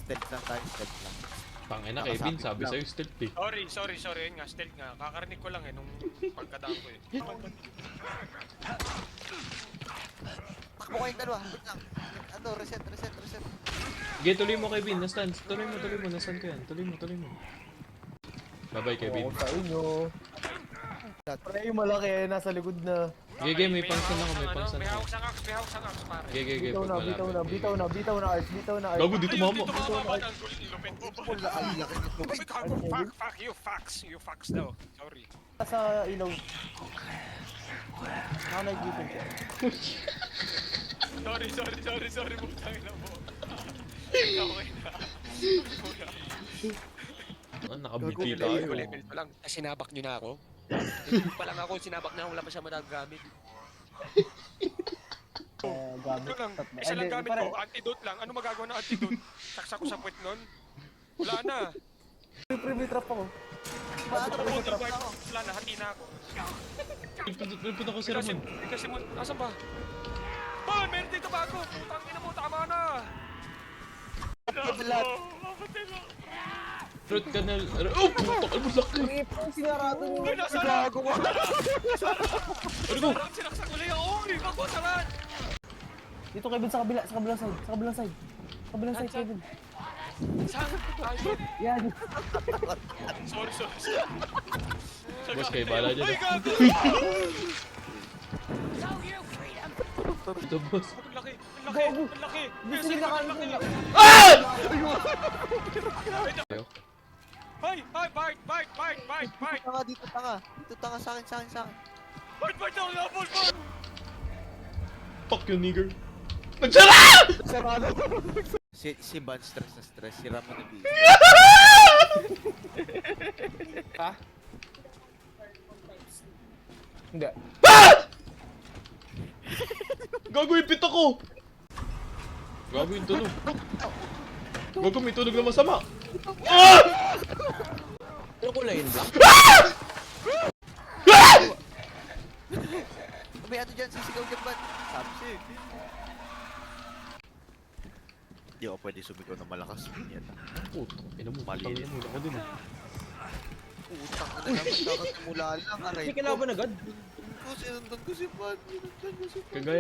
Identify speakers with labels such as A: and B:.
A: Stealth lang tayo, stealth lang.
B: Pangina, Kevin, sabi sa'yo stealth eh.
C: Sorry, yun nga, stealth nga. Kakarinig ko lang eh, nung pagkadaan ko eh.
A: Takbo kayong dalawa, wait lang. Ano, reset.
B: Sige, tuloy mo Kevin, nastan. Tuloy mo, nastan ko yan. Tuloy mo. Bye-bye Kevin.
D: Ako sa inyo. Pre, yung malaki, nasa likod na.
B: Gege, may pangsan ako, may pangsan
C: May
B: ako.
C: hawak sa axe, pare.
B: Gege,
D: Bitaw na, bitaw na, Art.
B: Gago, dito
C: Ayun,
B: mama.
C: dito mama, ang lupit mo.
A: Wala, ang laki nito.
C: Uy, gago, fuck, you facts daw. Sorry.
D: Sa ilaw. Nakanagitin siya.
C: Sorry, butangin na mo. Okay na.
B: Nakabiti
C: Level
B: tayo.
C: ko, level ko lang. Sinabak nyo na ako. Level pa lang ako, sinabak na ako, wala pa siya magagamit.
D: Gamit.
C: Ito lang, isa lang gamit ko, antidote lang. Ano magagawa ng antidote? Saksak ko sa puwet nun? Wala na.
D: Pre, may trap ako.
C: Wala na, hati na ako.
B: Nagpunta ko si Ramon.
C: Kasi mo, nasan ba? Hoy, meron dito bago! Putang ina mo, tama na!
B: Fruit ka na... Oh! Putok! Ano laki?
D: Sinarado mo.
C: Uy, nasa na!
B: Ano ko?
C: Sinaksak ulit ako! Uy, magwasalan!
D: Dito Kevin sa kabilang side, Kevin.
C: Saan? Tayo?
D: Yan.
C: Sorry.
B: Boss, kayo bala dyan.
C: Uy, gago!
B: Ito, boss.
C: Ang laki!
D: Gusto nila kanin.
C: Hoy, Bart!
A: Dito tanga sa akin.
C: Bart, nakakabol, Bart!
B: Fuck you, nigger. Nagsara!
A: Si Van stress na stress, si Ramon na busy.
D: Ha? Hindi.
B: Gago yung pita ko! Gago yung tunog. Gago may tunog na masama. Ah!
D: Ano kulay yun, black?
A: May ano dyan, sisigaw dyan ba? Sabi siya eh. Hindi ako pwede sumigaw na malakas. Yan.
B: Puto, ina mo.
A: Mali.
B: Tangina mo, ako din eh.
A: Utang na naman, kakasimula lang. Aray
D: Hindi kalaban agad.
A: Sinundan ko si Van.
B: Kagaya